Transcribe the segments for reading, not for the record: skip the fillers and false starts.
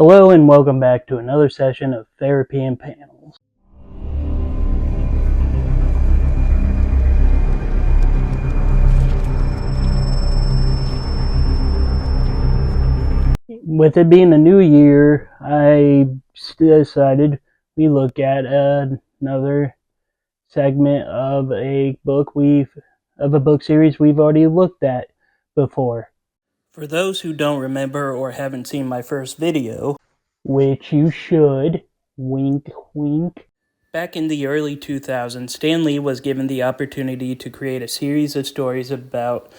Hello and welcome back to another session of Therapy and Panels. With it being a new year, I decided we look at another segment of a book series we've already looked at before. For those who don't remember or haven't seen my first video, which you should, wink wink. Back in the early 2000s, Stan Lee was given the opportunity to create a series of stories about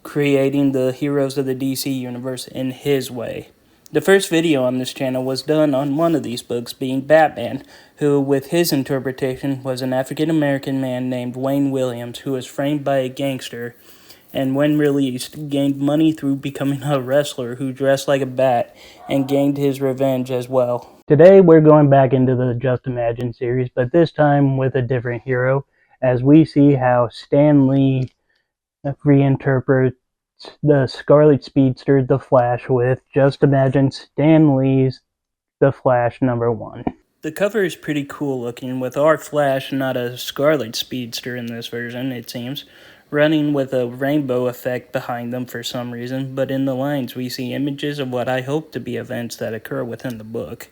creating the heroes of the DC Universe in his way. The first video on this channel was done on one of these books, being Batman, who, with his interpretation, was an African-American man named Wayne Williams who was framed by a gangster and when released, gained money through becoming a wrestler who dressed like a bat and gained his revenge as well. Today we're going back into the Just Imagine series, but this time with a different hero, as we see how Stan Lee reinterprets the Scarlet Speedster, The Flash, with Just Imagine Stan Lee's The Flash #1. The cover is pretty cool looking, with our Flash, not a Scarlet Speedster in this version, it seems, running with a rainbow effect behind them for some reason, but in the lines we see images of what I hope to be events that occur within the book.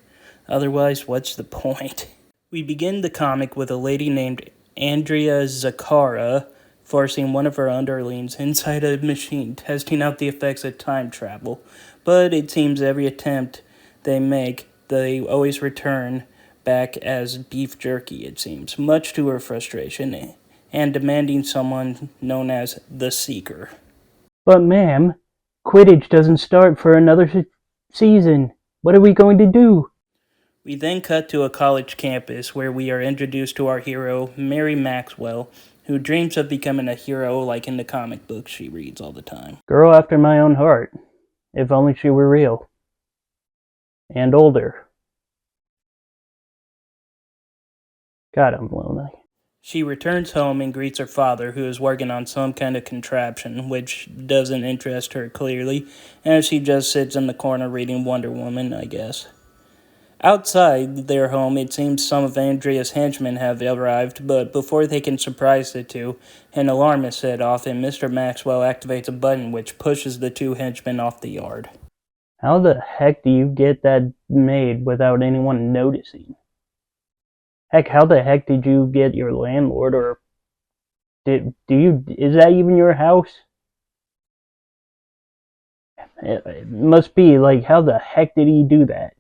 Otherwise, what's the point? We begin the comic with a lady named Andrea Zakara forcing one of her underlings inside a machine, testing out the effects of time travel, but it seems every attempt they make, they always return back as beef jerky, it seems, much to her frustration, and demanding someone known as the Seeker. But ma'am, Quidditch doesn't start for another season. What are we going to do? We then cut to a college campus where we are introduced to our hero, Mary Maxwell, who dreams of becoming a hero like in the comic books she reads all the time. Girl after my own heart. If only she were real. And older. God, I'm lonely. She returns home and greets her father, who is working on some kind of contraption, which doesn't interest her clearly, as she just sits in the corner reading Wonder Woman, I guess. Outside their home, it seems some of Andrea's henchmen have arrived, but before they can surprise the two, an alarm is set off and Mr. Maxwell activates a button which pushes the two henchmen off the yard. How the heck do you get that made without anyone noticing? Heck, how the heck did you get your landlord, or is that even your house? It must be, like, how the heck did he do that?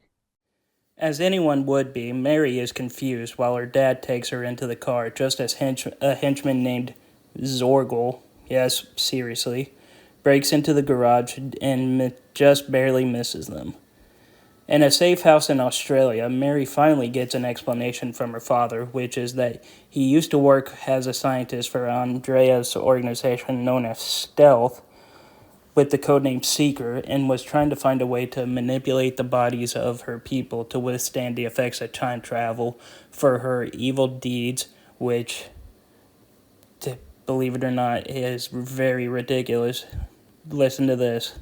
As anyone would be, Mary is confused while her dad takes her into the car just as a henchman named Zorgle, yes, seriously, breaks into the garage and just barely misses them. In a safe house in Australia, Mary finally gets an explanation from her father, which is that he used to work as a scientist for Andrea's organization known as Stealth, with the codename Seeker, and was trying to find a way to manipulate the bodies of her people to withstand the effects of time travel for her evil deeds, which, believe it or not, is very ridiculous. Listen to this.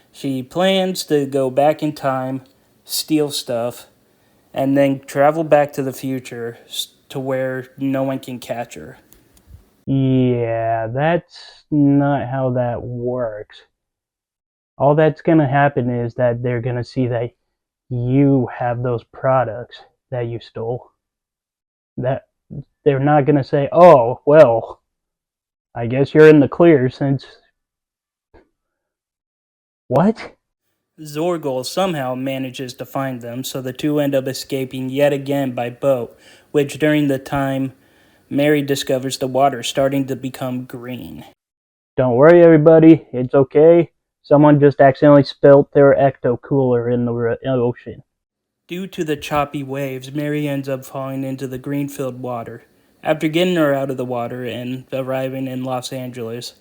She plans to go back in time, steal stuff, and then travel back to the future to where no one can catch her. Yeah, that's not how that works. All that's going to happen is that they're going to see that you have those products that you stole. That they're not going to say, oh, well, I guess you're in the clear since... What? Zorgle somehow manages to find them, so the two end up escaping yet again by boat, which during the time Mary discovers the water starting to become green. Don't worry, everybody. It's okay. Someone just accidentally spilt their ecto cooler in the ocean. Due to the choppy waves, Mary ends up falling into the green-filled water. After getting her out of the water and arriving in Los Angeles,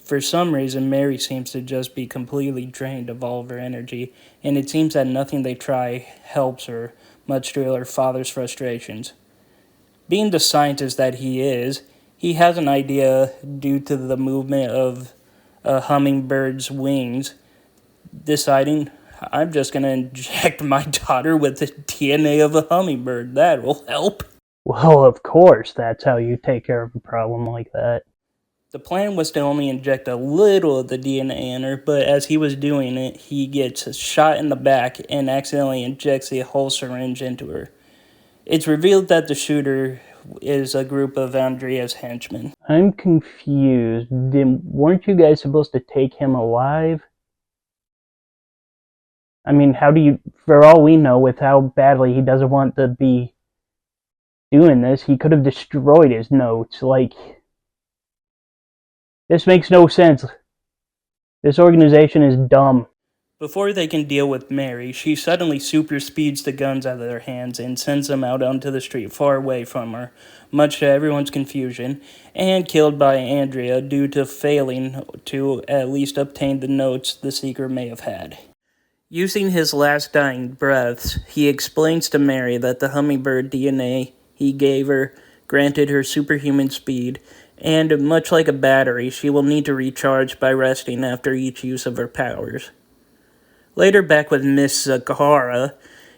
for some reason, Mary seems to just be completely drained of all of her energy, and it seems that nothing they try helps her, much to her father's frustrations. Being the scientist that he is, he has an idea due to the movement of a hummingbird's wings, deciding, I'm just gonna inject my daughter with the DNA of a hummingbird. That will help. Well, of course, that's how you take care of a problem like that. The plan was to only inject a little of the DNA in her, but as he was doing it, he gets shot in the back and accidentally injects the whole syringe into her. It's revealed that the shooter is a group of Andrea's henchmen. I'm confused. Weren't you guys supposed to take him alive? I mean, how do you, for all we know, with how badly he doesn't want to be doing this, he could have destroyed his notes. Like, this makes no sense. This organization is dumb. Before they can deal with Mary, she suddenly super speeds the guns out of their hands and sends them out onto the street far away from her, much to everyone's confusion, and killed by Andrea due to failing to at least obtain the notes the Seeker may have had. Using his last dying breaths, he explains to Mary that the hummingbird DNA he gave her granted her superhuman speed, and much like a battery, she will need to recharge by resting after each use of her powers. Later, back with Miss Zakara,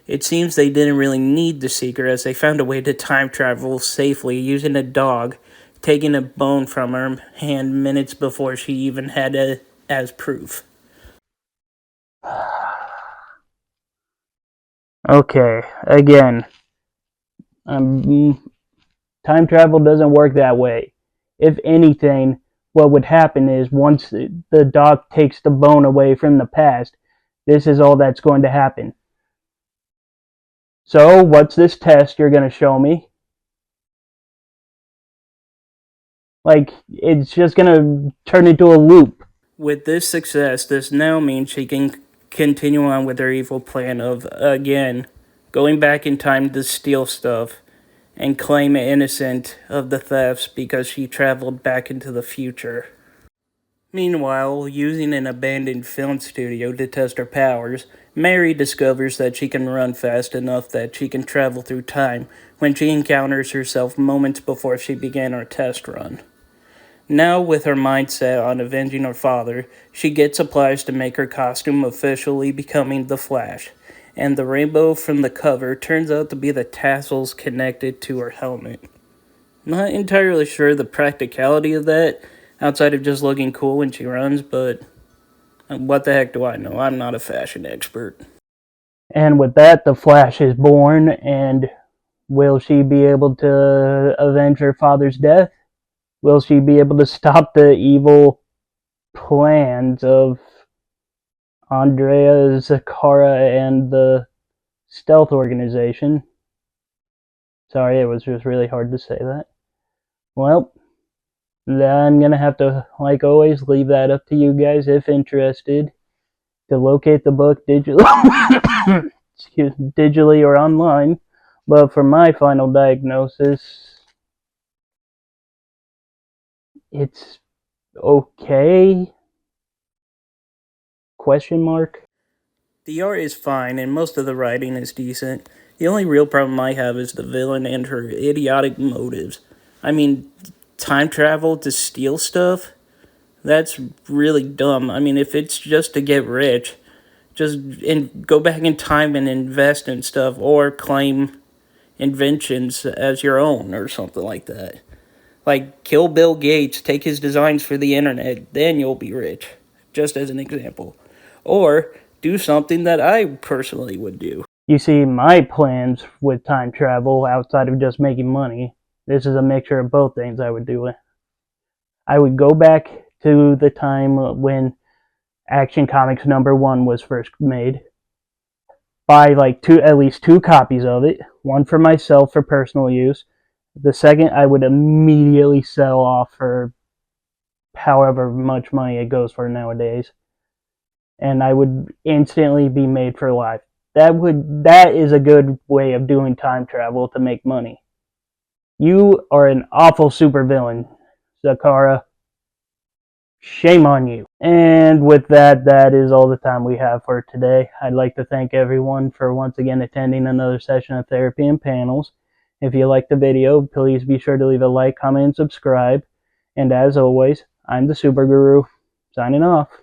it seems they didn't really need the Seeker as they found a way to time travel safely using a dog, taking a bone from her hand minutes before she even had it as proof. Okay, again, time travel doesn't work that way. If anything, what would happen is once the doc takes the bone away from the past, this is all that's going to happen. So, what's this test you're going to show me? Like, it's just going to turn into a loop. With this success, this now means she can continue on with her evil plan of, again, going back in time to steal stuff and claim innocent of the thefts because she traveled back into the future. Meanwhile, using an abandoned film studio to test her powers, Mary discovers that she can run fast enough that she can travel through time when she encounters herself moments before she began her test run. Now, with her mindset on avenging her father, she gets supplies to make her costume officially becoming the Flash, and the rainbow from the cover turns out to be the tassels connected to her helmet. Not entirely sure the practicality of that, outside of just looking cool when she runs, but what the heck do I know? I'm not a fashion expert. And with that, the Flash is born, and will she be able to avenge her father's death? Will she be able to stop the evil plans of Andrea Zakara and the Stealth Organization? Sorry, it was just really hard to say that. Well, I'm gonna have to, like always, leave that up to you guys if interested to locate the book digitally, digitally or online. But for my final diagnosis, it's okay? Question mark. The art is fine, and most of the writing is decent. The only real problem I have is the villain and her idiotic motives. I mean, time travel to steal stuff? That's really dumb. I mean, if it's just to get rich, just go back in time and invest in stuff or claim inventions as your own or something like that. Like, kill Bill Gates, take his designs for the internet, then you'll be rich. Just as an example. Or do something that I personally would do. You see, my plans with time travel, outside of just making money, this is a mixture of both things I would do. I would go back to the time when Action Comics #1 was first made, buy like at least two copies of it, one for myself for personal use. The second I would immediately sell off for however much money it goes for nowadays, and I would instantly be made for life. That is a good way of doing time travel to make money. You are an awful supervillain, Zakara. Shame on you. And with that, that is all the time we have for today. I'd like to thank everyone for once again attending another session of Therapy and Panels. If you liked the video, please be sure to leave a like, comment, and subscribe. And as always, I'm the Super Guru, signing off.